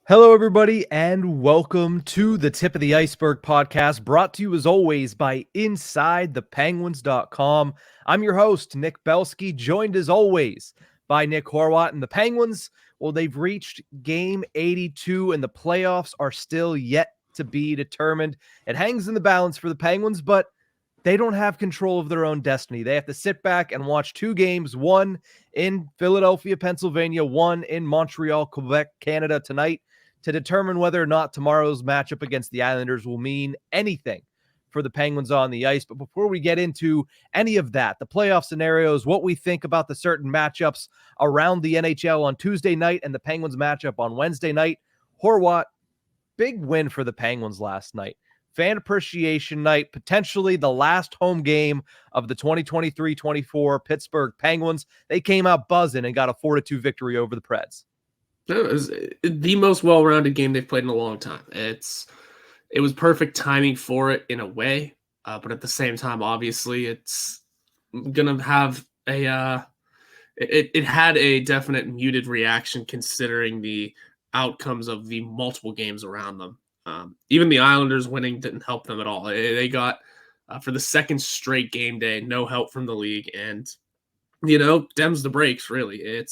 Hello, everybody, and welcome to the Tip of the Iceberg podcast, brought to you as always by InsideThePenguins.com. I'm your host, Nick Belsky, joined as always by Nick Horwat. And the Penguins, well, they've reached game 82, and the playoffs are still yet to be determined. It hangs in the balance for the Penguins, but they don't have control of their own destiny. They have to sit back and watch two games, one in Philadelphia, Pennsylvania, one in Montreal, Quebec, Canada tonight, to determine whether or not tomorrow's matchup against the Islanders will mean anything for the Penguins on the ice. But before we get into any of that, the playoff scenarios, what we think about the certain matchups around the NHL on Tuesday night and the Penguins matchup on Wednesday night, Horwat, big win for the Penguins last night. Fan appreciation night, potentially the last home game of the 2023-24 Pittsburgh Penguins. They came out buzzing and got a 4-2 victory over the Preds. It was the most well-rounded game they've played in a long time. It was perfect timing for it in a way, but at the same time, obviously, it's gonna have it had a definite muted reaction considering the outcomes of the multiple games around them. Even the Islanders winning didn't help them at all. They got for the second straight game day, no help from the league, and dems the breaks. Really,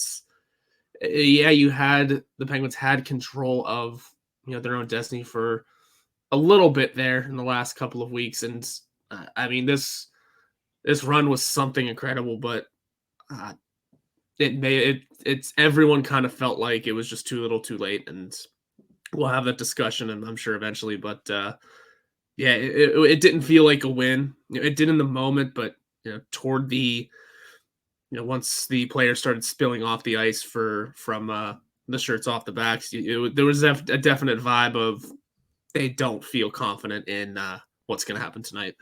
the Penguins had control of their own destiny for a little bit there in the last couple of weeks, and this run was something incredible, but it's everyone kind of felt like it was just too little, too late, and we'll have that discussion, and I'm sure eventually, but it didn't feel like a win. It did in the moment, but toward the once the players started spilling off the ice from the shirts off the backs, there was a definite vibe of they don't feel confident in what's going to happen tonight.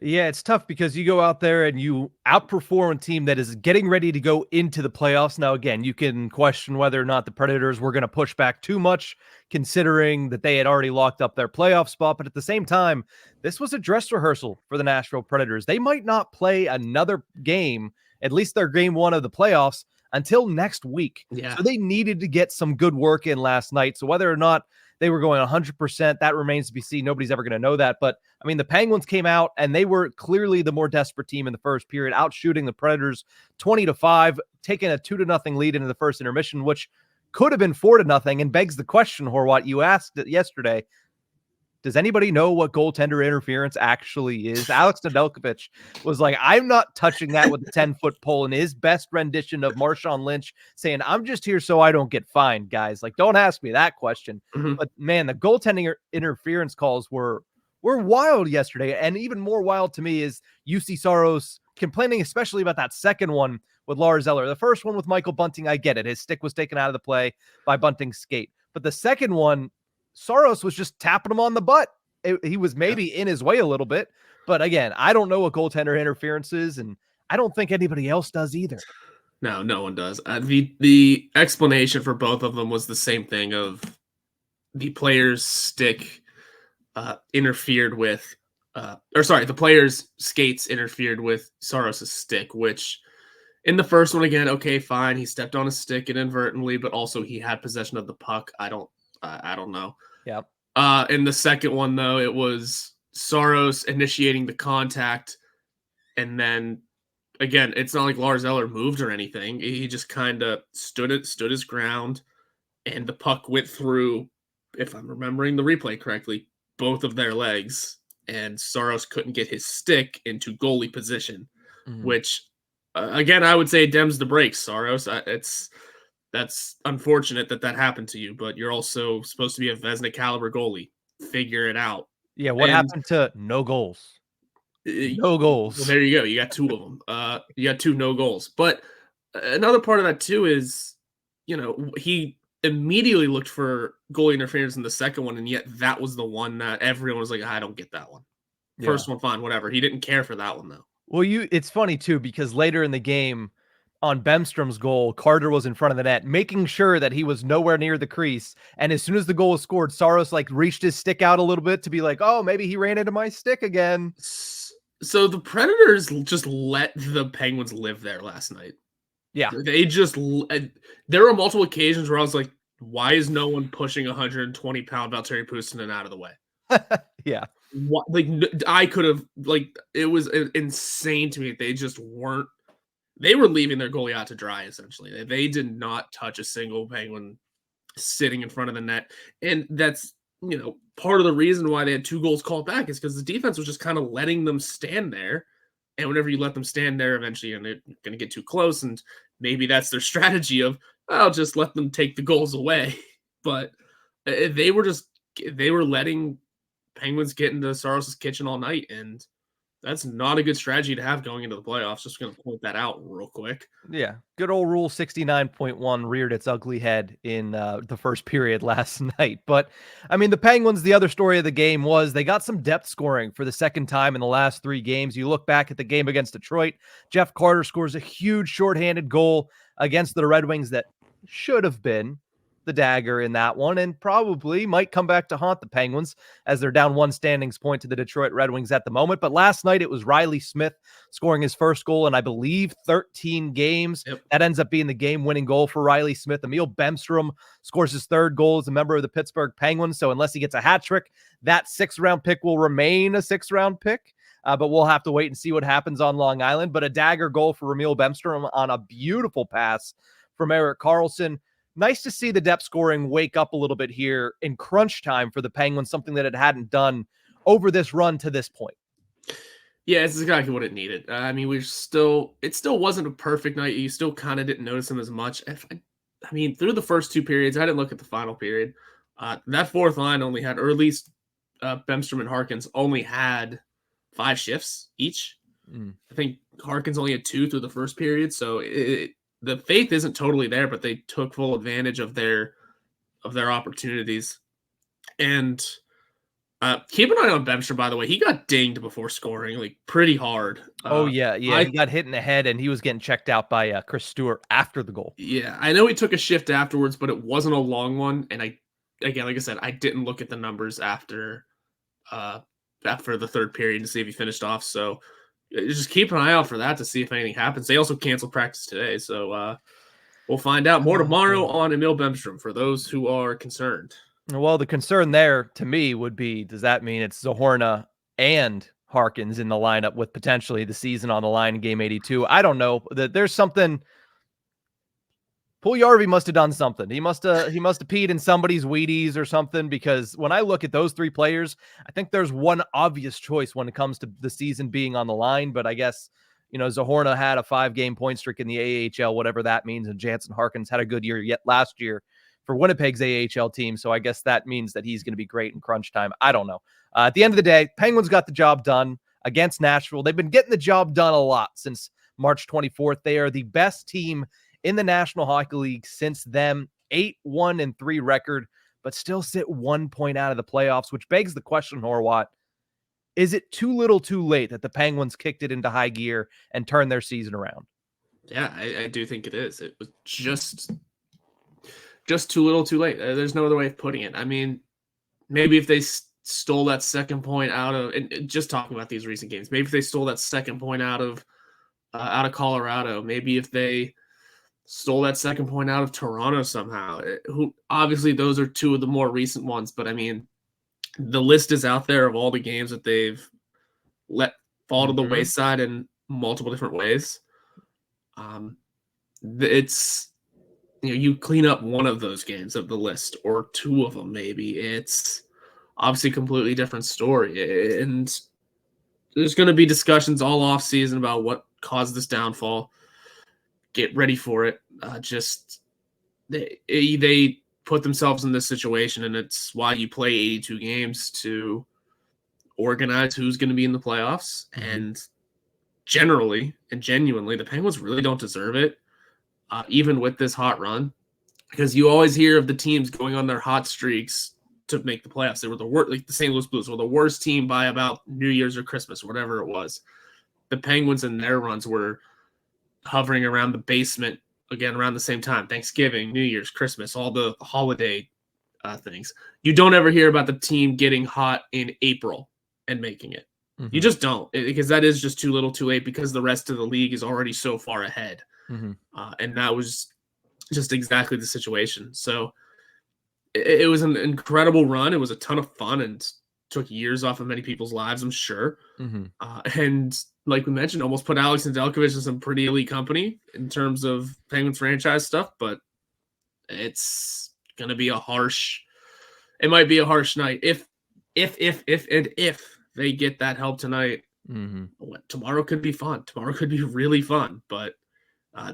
Yeah, it's tough because you go out there and you outperform a team that is getting ready to go into the playoffs. Now, again, you can question whether or not the Predators were going to push back too much, considering that they had already locked up their playoff spot. But at the same time, this was a dress rehearsal for the Nashville Predators. They might not play another game, at least their game one of the playoffs, until next week. Yeah. So they needed to get some good work in last night. So whether or not they were going 100%, that remains to be seen. Nobody's ever going to know that. But I mean, the Penguins came out and they were clearly the more desperate team in the first period, outshooting the Predators 20-5, taking a 2-0 lead into the first intermission, which could have been 4-0, and begs the question, Horwat, you asked it yesterday. Does anybody know what goaltender interference actually is? Alex Nedeljkovic was like, I'm not touching that with a 10-foot pole, in his best rendition of Marshawn Lynch, saying, I'm just here so I don't get fined, guys. Like, don't ask me that question. Mm-hmm. But, man, the goaltending interference calls were wild yesterday, and even more wild to me is UC Saros complaining especially about that second one with Lars Eller. The first one with Michael Bunting, I get it. His stick was taken out of the play by Bunting's skate. But the second one, Saros was just tapping him on the butt. He was maybe in his way a little bit. But again, I don't know what goaltender interference is, and I don't think anybody else does either. No, no one does. The explanation for both of them was the same thing of the player's stick interfered with, the player's skates interfered with Saros' stick, which in the first one, again, okay, fine. He stepped on his stick inadvertently, but also he had possession of the puck. I don't know. Yeah. In the second one, though, it was Saros initiating the contact, and then again, it's not like Lars Eller moved or anything. He just kind of stood his ground, and the puck went through, if I'm remembering the replay correctly, both of their legs, and Saros couldn't get his stick into goalie position, which, again, I would say dems the brakes, Saros. That's unfortunate that happened to you, but you're also supposed to be a Vezina caliber goalie. Figure it out. Yeah, what happened to no goals? No goals. Well, there you go. You got two of them. You got two no goals. But another part of that too is, he immediately looked for goalie interference in the second one, and yet that was the one that everyone was like, I don't get that one. First one, fine, whatever. He didn't care for that one though. Well, it's funny too, because later in the game, on Bemstrom's goal, Carter was in front of the net, making sure that he was nowhere near the crease. And as soon as the goal was scored, Saros reached his stick out a little bit to be like, oh, maybe he ran into my stick again. So the Predators just let the Penguins live there last night. Yeah. They just, there were multiple occasions where I was like, Why is no one pushing 120-pound Valtteri Puustinen out of the way? Yeah. What, like, I could have, like, it was insane to me. They just weren't. They were leaving their goalie out to dry, essentially. They did not touch a single Penguin sitting in front of the net. And that's, part of the reason why they had 2 goals called back is because the defense was just kind of letting them stand there. And whenever you let them stand there, eventually you're going to get too close. And maybe that's their strategy of, I'll just let them take the goals away. But they were letting Penguins get into Saros' kitchen all night. And that's not a good strategy to have going into the playoffs. Just going to point that out real quick. Yeah. Good old Rule 69.1 reared its ugly head in the first period last night. But, I mean, the Penguins, the other story of the game was they got some depth scoring for the second time in the last 3 games. You look back at the game against Detroit, Jeff Carter scores a huge shorthanded goal against the Red Wings that should have been the dagger in that one and probably might come back to haunt the Penguins as they're down 1 standings point to the Detroit Red Wings at the moment. But last night it was Riley Smith scoring his first goal in, I believe, 13 games. Yep. That ends up being the game-winning goal for Riley Smith. Emil Bemstrom scores his 3rd goal as a member of the Pittsburgh Penguins. So unless he gets a hat trick, that 6th-round pick will remain a 6th-round pick. But we'll have to wait and see what happens on Long Island. But a dagger goal for Emil Bemstrom on a beautiful pass from Erik Karlsson. Nice to see the depth scoring wake up a little bit here in crunch time for the Penguins, something that it hadn't done over this run to this point. Yeah, it's exactly what it needed. I mean, it still wasn't a perfect night. You still kind of didn't notice them as much. I mean, through the first 2 periods, I didn't look at the final period. That 4th line only had, or at least Bemstrom and Harkins only had 5 shifts each. I think Harkins only had 2 through the first period, so the faith isn't totally there, but they took full advantage of their opportunities. And keep an eye on Bemstrom, by the way. He got dinged before scoring, like, pretty hard. He got hit in the head, and he was getting checked out by Chris Stewart after the goal. Yeah, I know he took a shift afterwards, but it wasn't a long one. And like I said, I didn't look at the numbers after the 3rd period to see if he finished off. So just keep an eye out for that to see if anything happens. They also canceled practice today, so we'll find out more tomorrow on Emil Bemstrom for those who are concerned. Well, the concern there to me would be, does that mean it's Zohorna and Harkins in the lineup with potentially the season on the line in game 82? I don't know. There's something. Puljujarvi must have done something. He must have peed in somebody's Wheaties or something, because when I look at those 3 players, I think there's one obvious choice when it comes to the season being on the line. But I guess, Zohorna had a 5-game point streak in the AHL, whatever that means, and Jansen Harkins had a good year yet last year for Winnipeg's AHL team. So I guess that means that he's going to be great in crunch time. I don't know. At the end of the day, Penguins got the job done against Nashville. They've been getting the job done a lot since March 24th. They are the best team in the National Hockey League since them, 8-1-3 record, but still sit 1 point out of the playoffs, which begs the question, Horwat, is it too little too late that the Penguins kicked it into high gear and turned their season around? Yeah, I do think it is. It was just too little too late. There's no other way of putting it. I mean, maybe if they stole that 2nd point out of, and just talking about these recent games, maybe if they stole that 2nd point out of Colorado, maybe if they stole that 2nd point out of Toronto somehow. Who obviously those are 2 of the more recent ones, but I mean, the list is out there of all the games that they've let fall to the wayside in multiple different ways. It's, you clean up one of those games of the list, or 2 of them maybe. It's obviously a completely different story, and there's going to be discussions all off season about what caused this downfall. Get ready for it. They put themselves in this situation, and it's why you play 82 games to organize who's going to be in the playoffs. And generally and genuinely, the Penguins really don't deserve it, even with this hot run, because you always hear of the teams going on their hot streaks to make the playoffs. They were the worst, like the St. Louis Blues were the worst team by about New Year's or Christmas, or whatever it was. The Penguins in their runs were hovering around the basement, again, around the same time, Thanksgiving, New Year's, Christmas, all the holiday things. You don't ever hear about the team getting hot in April and making it. You just don't, because that is just too little too late, because the rest of the league is already so far ahead. And that was just exactly the situation. So it was an incredible run. It was a ton of fun and took years off of many people's lives, I'm sure. And like we mentioned, almost put Alex Nedeljkovic in some pretty elite company in terms of Penguins franchise stuff, but it's going to be it might be a harsh night. If they get that help tonight, tomorrow could be fun. Tomorrow could be really fun, but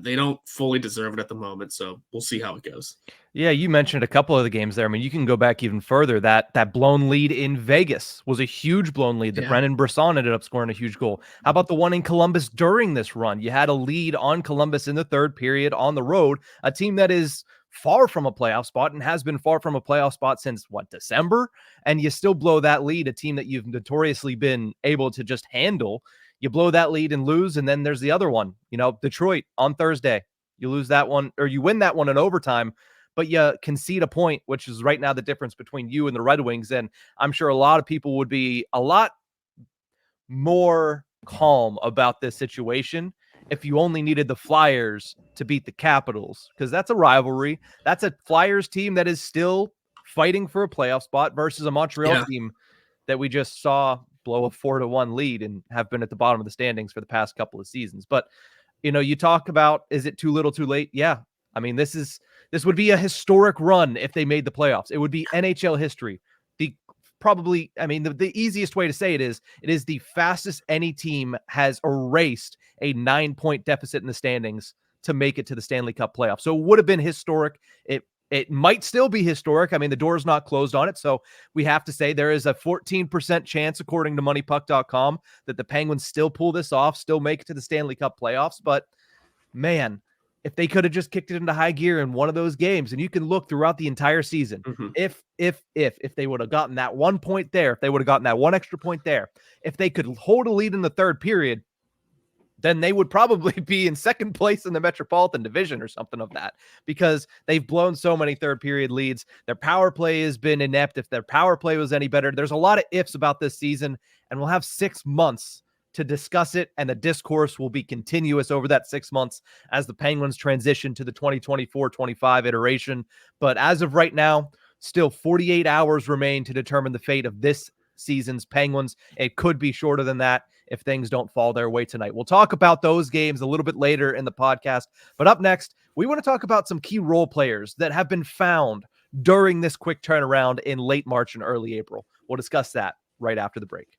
they don't fully deserve it at the moment, so we'll see how it goes. Yeah, you mentioned a couple of the games there. I mean, you can go back even further. That blown lead in Vegas was a huge blown lead that Brennan Brisson ended up scoring a huge goal. How about the one in Columbus during this run? You had a lead on Columbus in the third period on the road, a team that is far from a playoff spot and has been far from a playoff spot since, December? And you still blow that lead, a team that you've notoriously been able to just handle. You blow that lead and lose, and then there's the other one, Detroit on Thursday. You lose that one, or you win that one in overtime, but you concede a point, which is right now the difference between you and the Red Wings. And I'm sure a lot of people would be a lot more calm about this situation if you only needed the Flyers to beat the Capitals, because that's a rivalry. That's a Flyers team that is still fighting for a playoff spot versus a Montreal team that we just saw blow a 4-1 lead and have been at the bottom of the standings for the past couple of seasons. But, you talk about, is it too little too late? Yeah. I mean, this would be a historic run if they made the playoffs. It would be NHL history. The easiest way to say it is the fastest any team has erased a 9-point deficit in the standings to make it to the Stanley Cup playoffs. So it would have been historic. It might still be historic. I mean, the door's not closed on it. So we have to say there is a 14% chance, according to moneypuck.com, that the Penguins still pull this off, still make it to the Stanley Cup playoffs. But man, if they could have just kicked it into high gear in one of those games, and you can look throughout the entire season, if they would have gotten that 1 point there, if they would have gotten that one extra point there, if they could hold a lead in the third period, then they would probably be in second place in the Metropolitan Division or something of that, because they've blown so many third period leads. Their power play has been inept. If their power play was any better, there's a lot of ifs about this season, and we'll have 6 months to discuss it, and the discourse will be continuous over that 6 months as the Penguins transition to the 2024-25 iteration. But as of right now, still 48 hours remain to determine the fate of this season's Penguins. It could be shorter than that if things don't fall their way tonight. We'll talk about those games a little bit later in the podcast. But up next, we want to talk about some key role players that have been found during this quick turnaround in late March and early April. We'll discuss that right after the break.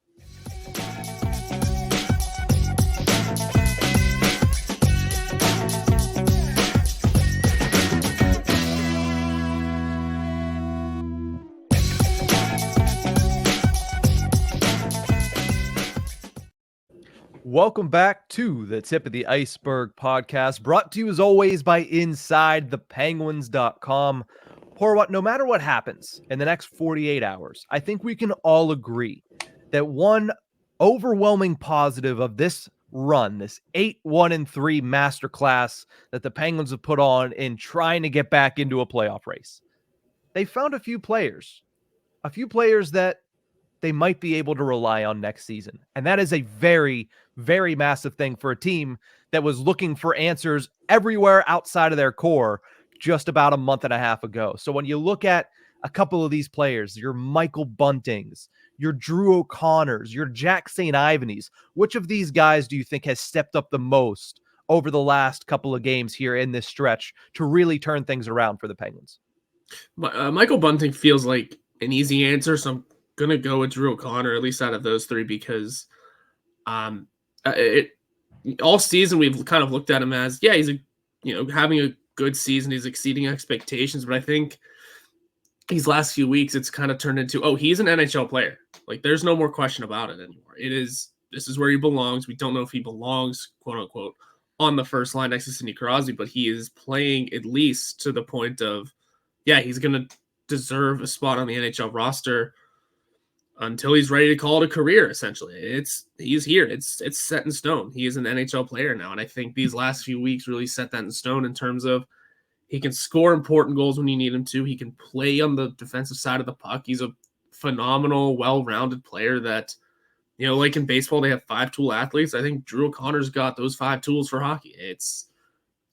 Welcome back to the Tip of the Ice-Burgh podcast, brought to you as always by InsideThePenguins.com. Horwat, no matter what happens in the next 48 hours, I think we can all agree that one overwhelming positive of this run, this 8-1-3 masterclass that the Penguins have put on in trying to get back into a playoff race, they found a few players that they might be able to rely on next season. And that is a very, very massive thing for a team that was looking for answers everywhere outside of their core just about a month and a half ago. So when you look at a couple of these players, your Michael Buntings, your Drew O'Connors, your Jack St. Ivany's, which of these guys do you think has stepped up the most over the last couple of games here in this stretch to really turn things around for the Penguins? Michael Bunting feels like an easy answer, so I'm going to go with Drew O'Connor, at least out of those three, because all season we've kind of looked at him as, he's having a good season. He's exceeding expectations, but I think these last few weeks it's kind of turned into, he's an NHL player. Like, there's no more question about it anymore. This is where he belongs. We don't know if he belongs, quote unquote, on the first line next to Sidney Crosby, but he is playing at least to the point of, he's going to deserve a spot on the NHL roster until he's ready to call it a career. Essentially, he's here. It's set in stone. He is an NHL player now, and I think these last few weeks really set that in stone in terms of he can score important goals when you need him to. He can play on the defensive side of the puck. He's a phenomenal, well-rounded player that, like in baseball, they have 5-tool athletes. I think Drew O'Connor's got those 5 tools for hockey.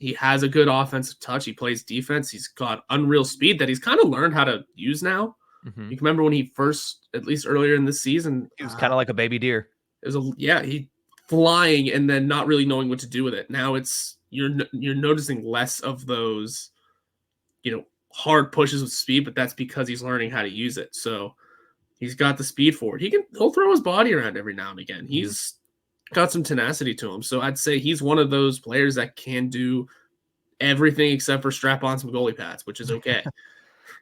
He has a good offensive touch. He plays defense. He's got unreal speed that he's kind of learned how to use now. You can remember when he first, at least earlier in the season, He was kind of like a baby deer. it was he flying and then not really knowing what to do with it. Now it's you're noticing less of those, hard pushes with speed, but that's because he's learning how to use it. So he's got the speed for it. He'll throw his body around every now and again. He's got some tenacity to him. So I'd say he's one of those players that can do everything except for strap on some goalie pads, which is okay.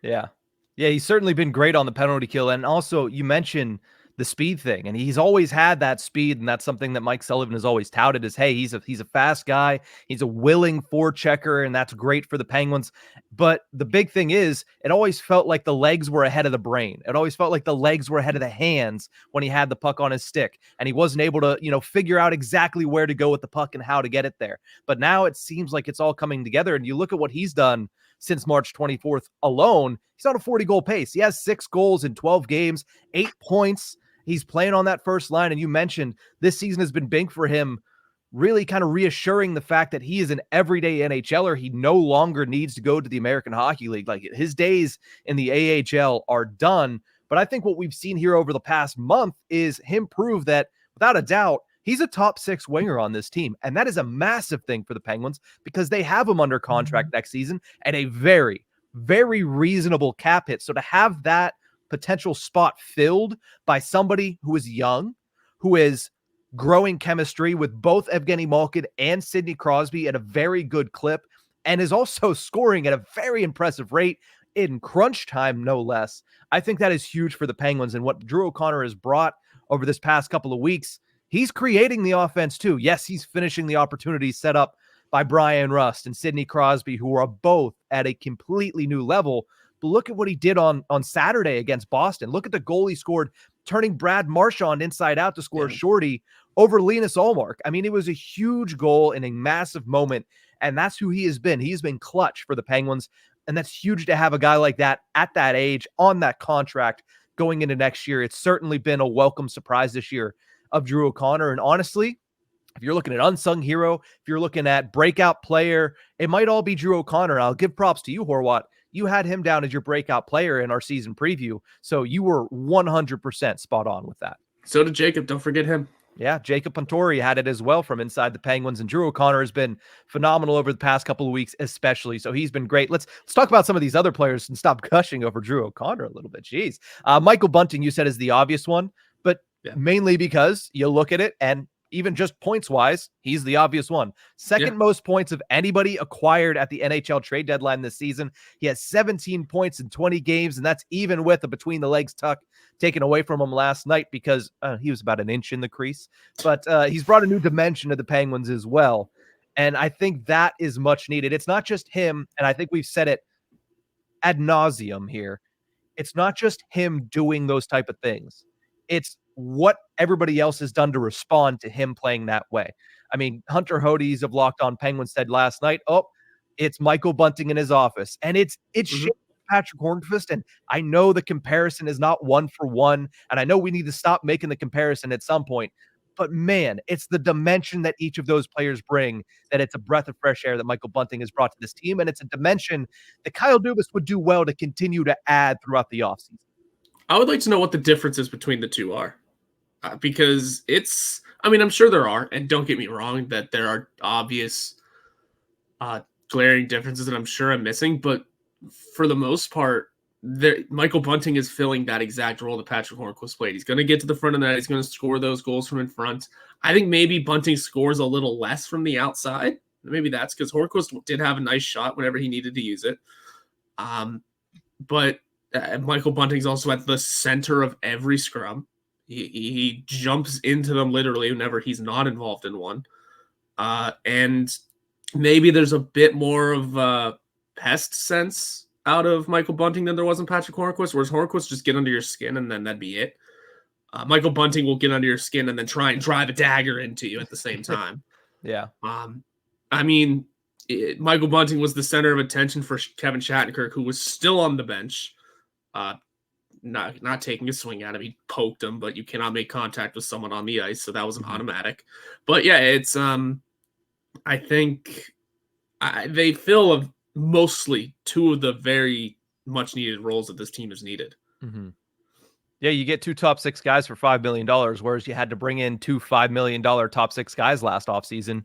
Yeah. He's certainly been great on the penalty kill. And also, you mentioned the speed thing, and he's always had that speed, and that's something that Mike Sullivan has always touted is, hey, he's a fast guy. He's a willing forechecker, and that's great for the Penguins. But the big thing is, it always felt like the legs were ahead of the brain. It always felt like the legs were ahead of the hands when he had the puck on his stick, and he wasn't able to, figure out exactly where to go with the puck and how to get it there. But now it seems like it's all coming together, and you look at what he's done since March 24th alone. He's on a 40-goal pace. He has 6 goals in 12 games, 8 points. He's playing on that first line. And you mentioned this season has been big for him, really kind of reassuring the fact that he is an everyday NHLer. He no longer needs to go to the American Hockey League. Like, his days in the AHL are done. But I think what we've seen here over the past month is him prove that, without a doubt, he's a top 6 winger on this team. And that is a massive thing for the Penguins because they have him under contract next season at a very, very reasonable cap hit. So to have that potential spot filled by somebody who is young, who is growing chemistry with both Evgeny Malkin and Sidney Crosby at a very good clip, and is also scoring at a very impressive rate in crunch time, no less. I think that is huge for the Penguins, and what Drew O'Connor has brought over this past couple of weeks. He's creating the offense too. Yes, he's finishing the opportunities set up by Brian Rust and Sidney Crosby, who are both at a completely new level. But look at what he did on Saturday against Boston. Look at the goal he scored, turning Brad Marchand inside out to score a shorty over Linus Ullmark. I mean, it was a huge goal in a massive moment, and that's who he has been. He's been clutch for the Penguins, and that's huge to have a guy like that at that age on that contract going into next year. It's certainly been a welcome surprise this year of Drew O'Connor, and honestly, if you're looking at unsung hero, if you're looking at breakout player, it might all be Drew O'Connor. I'll give props to you, Horwat. You had him down as your breakout player in our season preview, so you were 100% spot on with that. So did Jacob. Don't forget him. Yeah, Jacob Pontori had it as well from inside the Penguins, and Drew O'Connor has been phenomenal over the past couple of weeks, especially. So he's been great. Let's talk about some of these other players and stop gushing over Drew O'Connor a little bit. Jeez. Michael Bunting, you said, is the obvious one, but mainly because you look at it and even just points-wise, he's the obvious one. Second most points of anybody acquired at the NHL trade deadline this season. He has 17 points in 20 games, and that's even with a between-the-legs tuck taken away from him last night because he was about an inch in the crease. But he's brought a new dimension to the Penguins as well, and I think that is much needed. It's not just him, and I think we've said it ad nauseum here. It's not just him doing those type of things. It's what everybody else has done to respond to him playing that way. I mean, Hunter Hodes of Locked On Penguins said last night, it's Michael Bunting in his office. And it's Patrick Hornqvist. And I know the comparison is not one for one. And I know we need to stop making the comparison at some point. But man, it's the dimension that each of those players bring, that it's a breath of fresh air that Michael Bunting has brought to this team. And it's a dimension that Kyle Dubas would do well to continue to add throughout the offseason. I would like to know what the differences between the two are. Because I'm sure there are, and don't get me wrong, that there are obvious glaring differences that I'm sure I'm missing, but for the most part, Michael Bunting is filling that exact role that Patrick Hornqvist played. He's going to get to the front of the net. He's going to score those goals from in front. I think maybe Bunting scores a little less from the outside. Maybe that's because Hornqvist did have a nice shot whenever he needed to use it. But Michael Bunting's also at the center of every scrum. He jumps into them literally whenever he's not involved in one. And maybe there's a bit more of a pest sense out of Michael Bunting than there was in Patrick Hornqvist, whereas Hornqvist just get under your skin and then that'd be it. Michael Bunting will get under your skin and then try and drive a dagger into you at the same time. Michael Bunting was the center of attention for Kevin Shattenkirk, who was still on the bench. Not taking a swing at him. He poked him, but you cannot make contact with someone on the ice, so that was an automatic. But yeah, it's I think they fill mostly two of the very much needed roles that this team has needed. Mm-hmm. Yeah, you get 2 top 6 guys for $5 million, whereas you had to bring in 2 $5 million top 6 guys last offseason.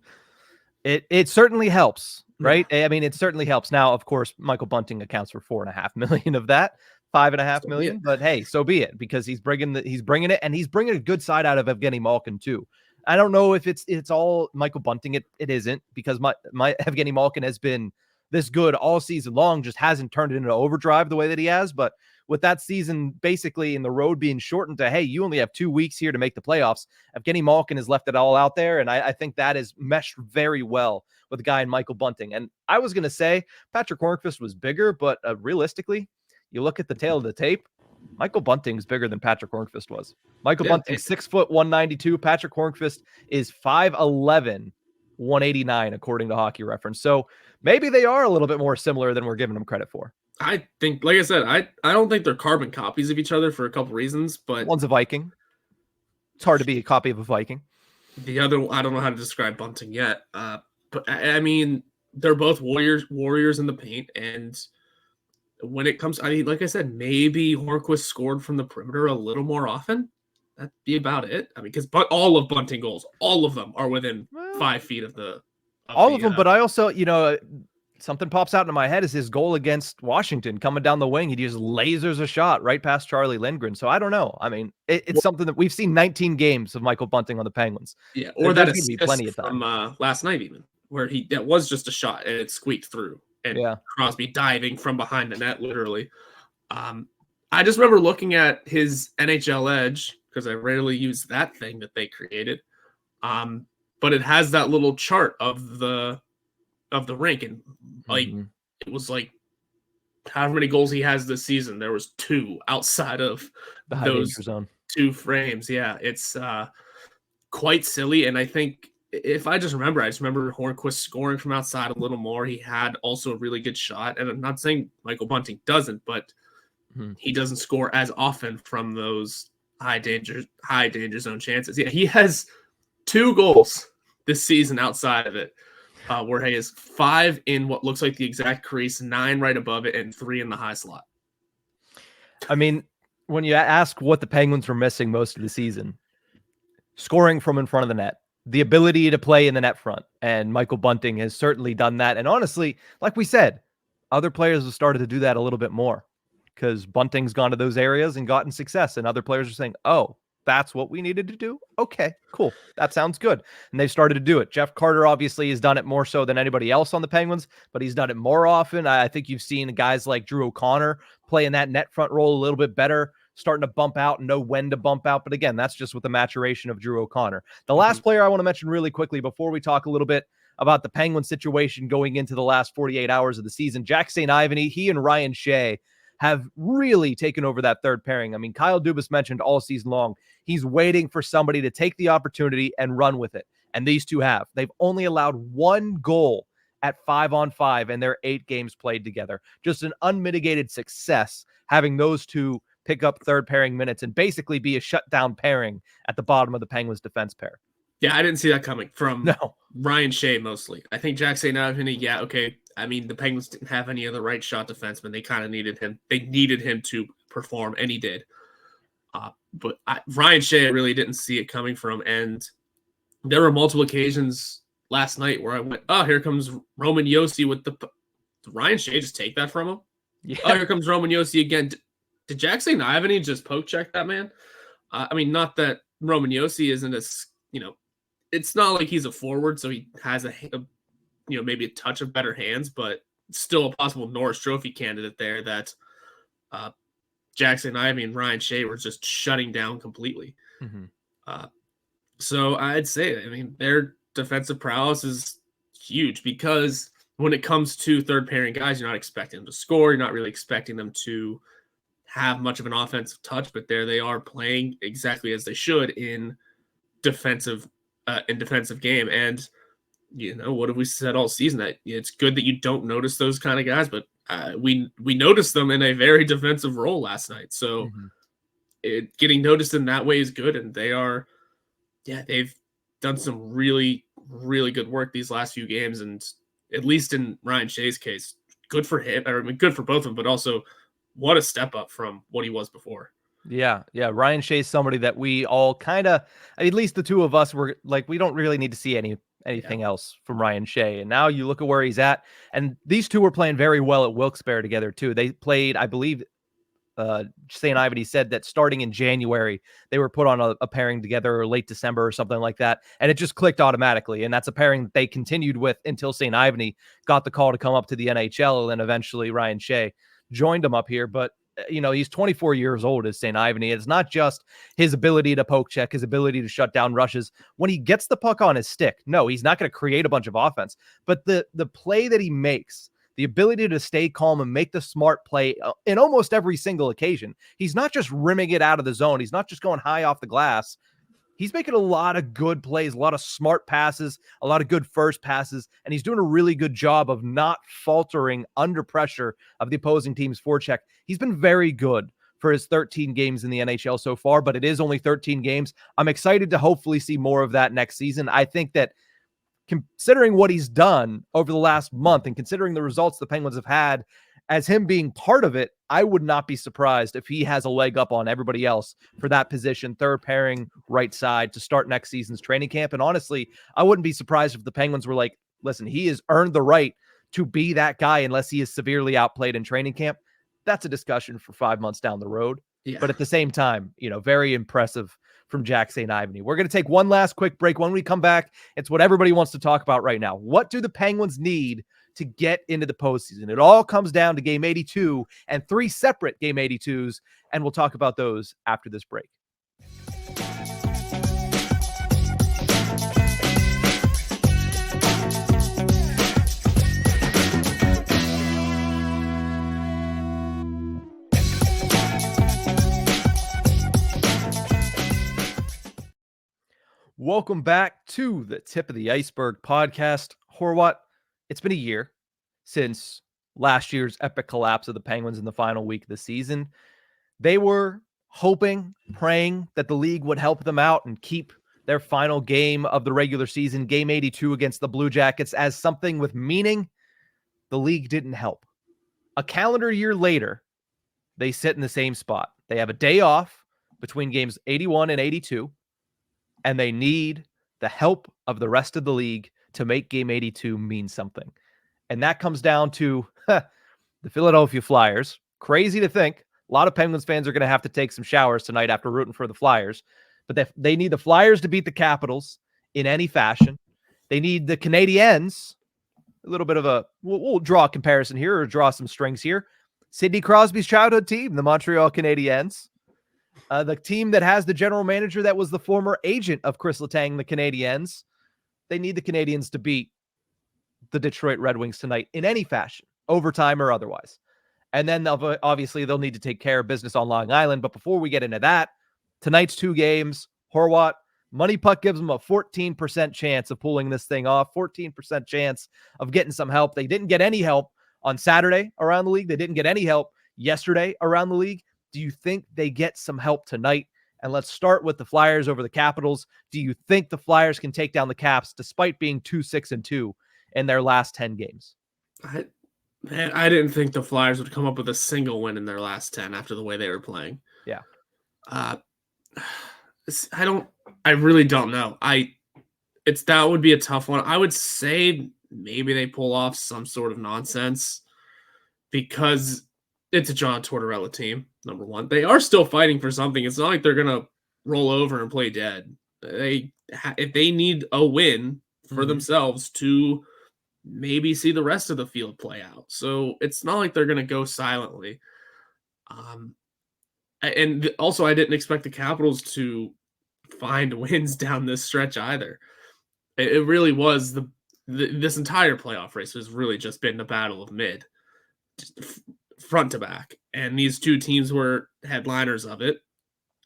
It certainly helps, right? Yeah. I mean, it certainly helps. Now, of course, Michael Bunting accounts for $4.5 million of that, $5.5 million. But hey, so be it, because he's bringing it, and he's bringing a good side out of Evgeny Malkin too. I don't know if it's all Michael Bunting. It isn't, because my Evgeny Malkin has been this good all season long, just hasn't turned it into overdrive the way that he has. But with that season basically in the road being shortened to, hey, you only have 2 weeks here to make the playoffs, Evgeny Malkin has left it all out there. And I think that is meshed very well with a guy in Michael Bunting. And I was going to say Patrick Hornqvist was bigger, but realistically, you look at the tail of the tape, Michael Bunting's bigger than Patrick Hornqvist was. Michael Bunting, 6 foot 192. Patrick Hornqvist is 5'11", 189, according to Hockey Reference. So maybe they are a little bit more similar than we're giving them credit for. I think, like I said, I don't think they're carbon copies of each other for a couple reasons, but one's a Viking. It's hard to be a copy of a Viking. The other, I don't know how to describe Bunting yet, but I mean, they're both warriors in the paint, and when it comes, I mean, like I said, maybe Hornqvist scored from the perimeter a little more often. That'd be about it. I mean, because all of Bunting goals, all of them are within 5 feet of the. All of them, but I also, something pops out into my head is his goal against Washington coming down the wing. He just lasers a shot right past Charlie Lindgren. So I don't know. I mean, it's something that we've seen 19 games of Michael Bunting on the Penguins. Yeah, or that assist plenty of time. From last night, even, where that was just a shot and it squeaked through. And Crosby diving from behind the net, literally. I just remember looking at his NHL Edge, because I rarely use that thing that they created. But it has that little chart of the rink, and it was like however many goals he has this season. There was 2 outside of those 2 frames. Yeah, it's quite silly. And I think if I just remember Hornqvist scoring from outside a little more. He had also a really good shot, and I'm not saying Michael Bunting doesn't, but he doesn't score as often from those high danger zone chances. Yeah, he has 2 goals this season outside of it, where he has 5 in what looks like the exact crease, 9 right above it, and 3 in the high slot. I mean, when you ask what the Penguins were missing most of the season, scoring from in front of the net, the ability to play in the net front, and Michael Bunting has certainly done that. And honestly, like we said, other players have started to do that a little bit more, because Bunting's gone to those areas and gotten success, and other players are saying, oh, that's what we needed to do? Okay, cool. That sounds good. And they've started to do it. Jeff Carter obviously has done it more so than anybody else on the Penguins, but he's done it more often. I think you've seen guys like Drew O'Connor play in that net front role a little bit better, starting to bump out and know when to bump out. But again, that's just with the maturation of Drew O'Connor. The last player I want to mention really quickly before we talk a little bit about the Penguin situation going into the last 48 hours of the season, Jack St. Ivany, he and Ryan Shea have really taken over that third pairing. I mean, Kyle Dubas mentioned all season long, he's waiting for somebody to take the opportunity and run with it. And these two have. They've only allowed 1 goal at 5-on-5 in their 8 games played together. Just an unmitigated success having those two pick up third pairing minutes and basically be a shutdown pairing at the bottom of the Penguins defense pair. Yeah, I didn't see that coming from Ryan Shea mostly. I think Jack St. Ivany, yeah, okay. I mean, the Penguins didn't have any other right shot defenseman. They kind of needed him. They needed him to perform, and he did. But Ryan Shea, I really didn't see it coming from. And there were multiple occasions last night where I went, oh, here comes Roman Josi with the... Did Ryan Shea just take that from him? Yeah. Oh, here comes Roman Josi again. Did Jack St. Ivany just poke check that man? I mean, not that Roman Josi isn't as, it's not like he's a forward, so he has maybe a touch of better hands, but still a possible Norris Trophy candidate there that Jack St. Ivany and Ryan Shea were just shutting down completely. So I'd say, I mean, their defensive prowess is huge, because when it comes to third pairing guys, you're not expecting them to score. You're not really expecting them to have much of an offensive touch, but there they are playing exactly as they should in defensive game. And what have we said all season? That it's good that you don't notice those kind of guys, but we noticed them in a very defensive role last night. So getting noticed in that way is good, and they've done some really, really good work these last few games, and at least in Ryan Shea's case, good for him. I mean, good for both of them, but also what a step up from what he was before. Yeah. Ryan Shea's somebody that we all kind of, at least the two of us, were like, we don't really need to see anything else from Ryan Shea. And now you look at where he's at, and these two were playing very well at Wilkes-Barre together too. They played, I believe, St. Ivan said that starting in January, they were put on a pairing together, or late December or something like that. And it just clicked automatically. And that's a pairing that they continued with until St. Ivan got the call to come up to the NHL. And then eventually Ryan Shea joined him up here. But he's 24 years old as St. Ivan. It's not just his ability to poke check, his ability to shut down rushes. When he gets the puck on his stick, no, he's not going to create a bunch of offense. But the play that he makes, the ability to stay calm and make the smart play in almost every single occasion. He's not just rimming it out of the zone. He's not just going high off the glass. He's making a lot of good plays, a lot of smart passes, a lot of good first passes, and he's doing a really good job of not faltering under pressure of the opposing team's forecheck. He's been very good for his 13 games in the NHL so far, but it is only 13 games. I'm excited to hopefully see more of that next season. I think that considering what he's done over the last month and considering the results the Penguins have had, as him being part of it, I would not be surprised if he has a leg up on everybody else for that position, third pairing, right side, to start next season's training camp. And honestly, I wouldn't be surprised if the Penguins were like, listen, he has earned the right to be that guy unless he is severely outplayed in training camp. That's a discussion for 5 months down the road. Yeah. But at the same time, very impressive from Jack St. Ivan. We're going to take one last quick break. When we come back, it's what everybody wants to talk about right now. What do the Penguins need to get into the postseason? It all comes down to Game 82 and 3 separate Game 82s, and we'll talk about those after this break. Welcome back to the Tip of the Iceberg podcast. Horwat, it's been a year since last year's epic collapse of the Penguins in the final week of the season. They were hoping, praying that the league would help them out and keep their final game of the regular season, Game 82 against the Blue Jackets, as something with meaning. The league didn't help. A calendar year later, they sit in the same spot. They have a day off between games 81 and 82. And they need the help of the rest of the league to make Game 82 mean something. And that comes down to the Philadelphia Flyers. Crazy to think. A lot of Penguins fans are going to have to take some showers tonight after rooting for the Flyers. But they need the Flyers to beat the Capitals in any fashion. They need the Canadiens. A little bit of a, we'll draw a comparison here, or draw some strings here. Sidney Crosby's childhood team, the Montreal Canadiens. The team that has the general manager that was the former agent of Chris Letang, the Canadiens. They need the Canadiens to beat the Detroit Red Wings tonight in any fashion, overtime or otherwise. And then obviously they'll need to take care of business on Long Island. But before we get into that, tonight's 2 games, Horwat, Money Puck gives them a 14% chance of pulling this thing off, 14% chance of getting some help. They didn't get any help on Saturday around the league. They didn't get any help yesterday around the league. Do you think they get some help tonight? And let's start with the Flyers over the Capitals. Do you think the Flyers can take down the Caps despite being 2-6-2 in their last 10 games? I didn't think the Flyers would come up with a single win in their last 10 after the way they were playing. Yeah. I really don't know. That would be a tough one. I would say maybe they pull off some sort of nonsense because it's a John Tortorella team, number one. They are still fighting for something. It's not like they're going to roll over and play dead. If they need a win for themselves to maybe see the rest of the field play out. So it's not like they're going to go silently. And also, I didn't expect the Capitals to find wins down this stretch either. It really was this entire playoff race has really just been the battle of mid. Front to back, and these two teams were headliners of it.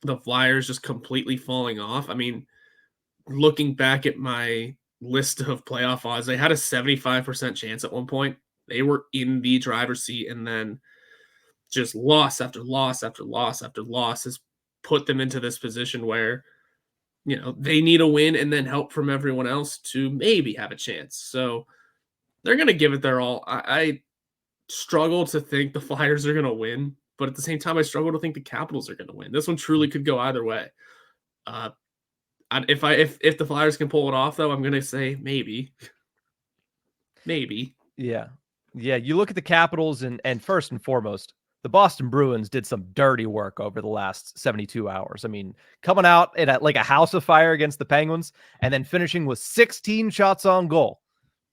The Flyers just completely falling off. I mean, looking back at my list of playoff odds, they had a 75% chance at one point. They were in the driver's seat, and then just loss after loss after loss after loss has put them into this position where, they need a win and then help from everyone else to maybe have a chance. So they're going to give it their all. I struggle to think the Flyers are going to win, but at the same time, I struggle to think the Capitals are going to win. This one truly could go either way. If the Flyers can pull it off, though, I'm going to say maybe. Maybe. Yeah. You look at the Capitals, and first and foremost, the Boston Bruins did some dirty work over the last 72 hours. I mean, coming out at like a house of fire against the Penguins and then finishing with 16 shots on goal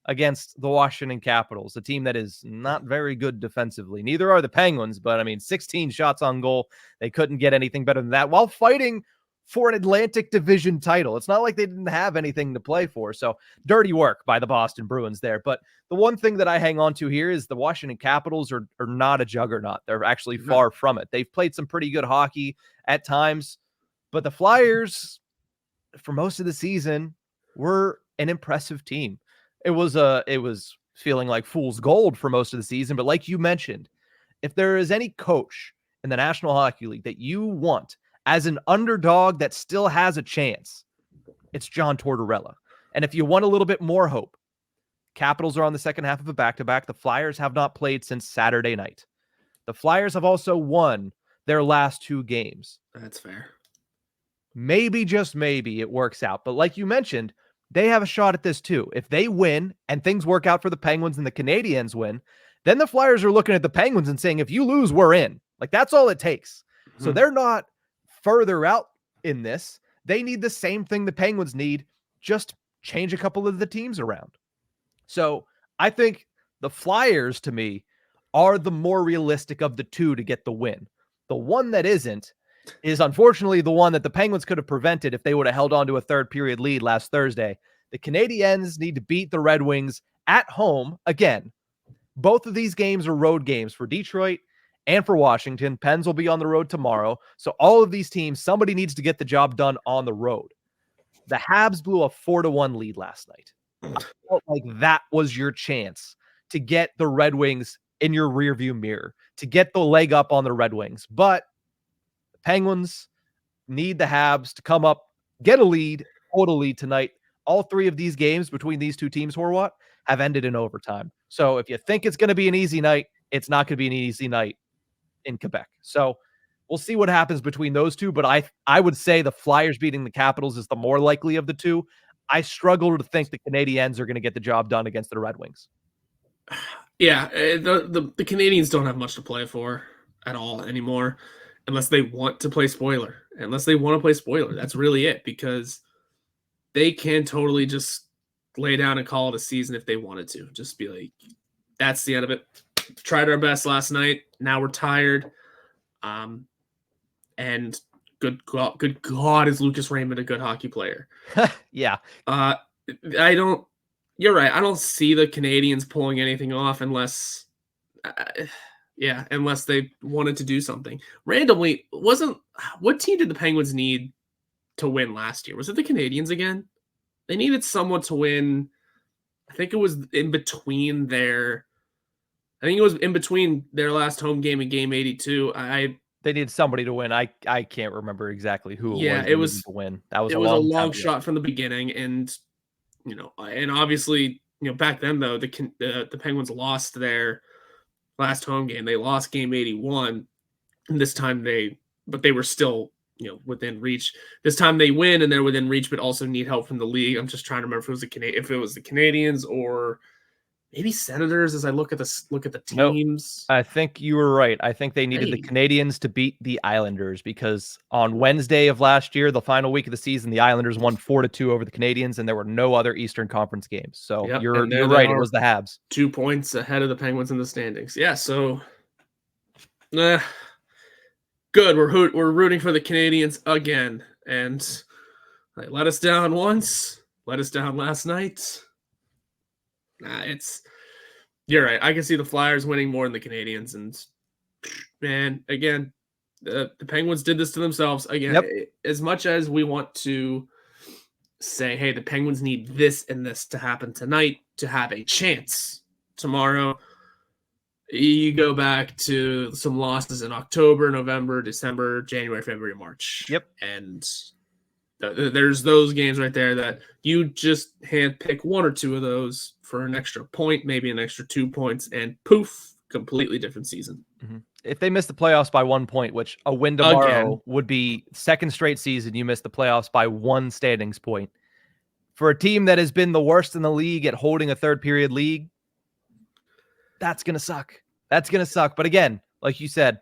against the Washington Capitals, a team that is not very good defensively. Neither are the Penguins, but I mean, 16 shots on goal. They couldn't get anything better than that while fighting for an Atlantic Division title. It's not like they didn't have anything to play for. So dirty work by the Boston Bruins there. But the one thing that I hang on to here is the Washington Capitals are not a juggernaut. They're actually far from it. They've played some pretty good hockey at times, but the Flyers, for most of the season, were an impressive team. It was feeling like fool's gold for most of the season. But like you mentioned, if there is any coach in the National Hockey League that you want as an underdog that still has a chance, it's John Tortorella. And if you want a little bit more hope, Capitals are on the second half of a back-to-back. The Flyers have not played since Saturday night. The Flyers have also won their last 2 games. That's fair. Maybe, just maybe, it works out. But like you mentioned, they have a shot at this too. If they win and things work out for the Penguins and the Canadiens win, then the Flyers are looking at the Penguins and saying, if you lose, we're in. Like, that's all it takes. So they're not further out in this. They need the same thing the Penguins need, just change a couple of the teams around. So I think the Flyers, to me, are the more realistic of the two to get the win. The one that isn't is unfortunately the one that the Penguins could have prevented if they would have held on to a third period lead last Thursday. The Canadiens need to beat the Red Wings at home again. Both of these games are road games for Detroit and for Washington. Pens will be on the road tomorrow. So all of these teams, somebody needs to get the job done on the road. The Habs blew a 4-1 lead last night. I felt like that was your chance to get the Red Wings in your rearview mirror, to get the leg up on the Red Wings. But the Penguins need the Habs to come up, get a lead, hold a lead tonight. All 3 of these games between these 2 teams, Horwat, have ended in overtime. So if you think it's going to be an easy night, it's not going to be an easy night in Quebec. So we'll see what happens between those 2, but I would say the Flyers beating the Capitals is the more likely of the 2. I struggle to think the Canadiens are going to get the job done against the Red Wings. Yeah, the Canadiens don't have much to play for at all anymore, unless they want to play spoiler. That's really it, because they can totally just lay down and call it a season if they wanted to. Just be like, that's the end of it. Tried our best last night. Now we're tired. And good God, is Lucas Raymond a good hockey player? Yeah. You're right. I don't see the Canadiens pulling anything off unless they wanted to do something. Randomly, what team did the Penguins need to win last year? Was it the Canadiens again? They needed someone to win. I think it was in between their last home game and game 82. They needed somebody to win. I can't remember exactly who it was to win. That was a long shot from the beginning, and obviously, back then though, the Penguins lost their last home game. They lost game 81, and this time they were still within reach. This time they win and they're within reach, but also need help from the league. I'm just trying to remember if it was the Canadiens or maybe Senators as I look at the teams. Nope. I think you were right. I think they needed the Canadiens to beat the Islanders, because on Wednesday of last year, the final week of the season, the Islanders won 4-2 over the Canadiens, and there were no other Eastern Conference games. So you're right. It was the Habs. 2 points ahead of the Penguins in the standings. Yeah, so good. We're rooting for the Canadiens again, and they let us down once. Let us down last night. You're right. I can see the Flyers winning more than the Canadiens, and man, again, the Penguins did this to themselves again. Yep. As much as we want to say, hey, the Penguins need this and this to happen tonight to have a chance tomorrow, you go back to some losses in October, November, December, January, February, March. Yep. And There's those games right there that you just hand pick one or two of those for an extra point, maybe an extra 2 points, and poof, completely different season. Mm-hmm. If they miss the playoffs by 1 point, which a win tomorrow would be second straight season, you miss the playoffs by 1 standings point. For a team that has been the worst in the league at holding a third period lead, that's going to suck. That's going to suck. But again, like you said,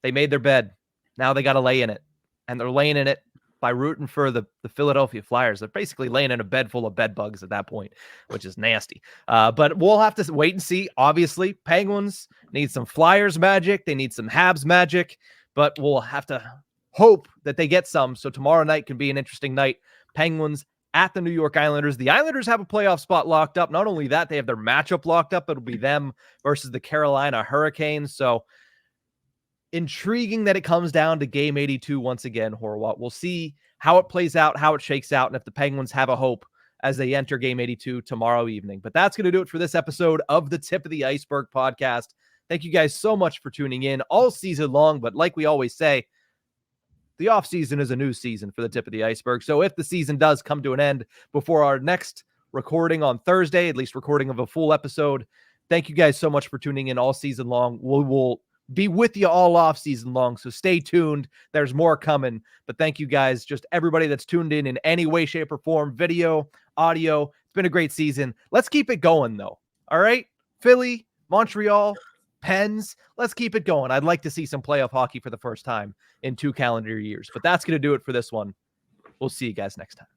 they made their bed. Now they got to lay in it. And they're laying in it by rooting for the Philadelphia Flyers. They're basically laying in a bed full of bed bugs at that point, which is nasty. But we'll have to wait and see. Obviously, Penguins need some Flyers magic. They need some Habs magic. But we'll have to hope that they get some. So tomorrow night can be an interesting night. Penguins at the New York Islanders. The Islanders have a playoff spot locked up. Not only that, they have their matchup locked up. It'll be them versus the Carolina Hurricanes. So intriguing that it comes down to game 82 once again, Horwat. We'll see how it plays out, how it shakes out, and if the Penguins have a hope as they enter game 82 tomorrow evening. But that's going to do it for this episode of the Tip of the Ice-Burgh podcast. Thank you guys so much for tuning in all season long. But like we always say, the offseason is a new season for the Tip of the Ice-Burgh. So if the season does come to an end before our next recording on Thursday, at least recording of a full episode, thank you guys so much for tuning in all season long. We will be with you all off season long. So stay tuned. There's more coming. But thank you guys, just everybody that's tuned in any way, shape, or form, video, audio. It's been a great season. Let's keep it going, though. All right? Philly, Montreal, Pens, let's keep it going. I'd like to see some playoff hockey for the first time in 2 calendar years. But that's going to do it for this one. We'll see you guys next time.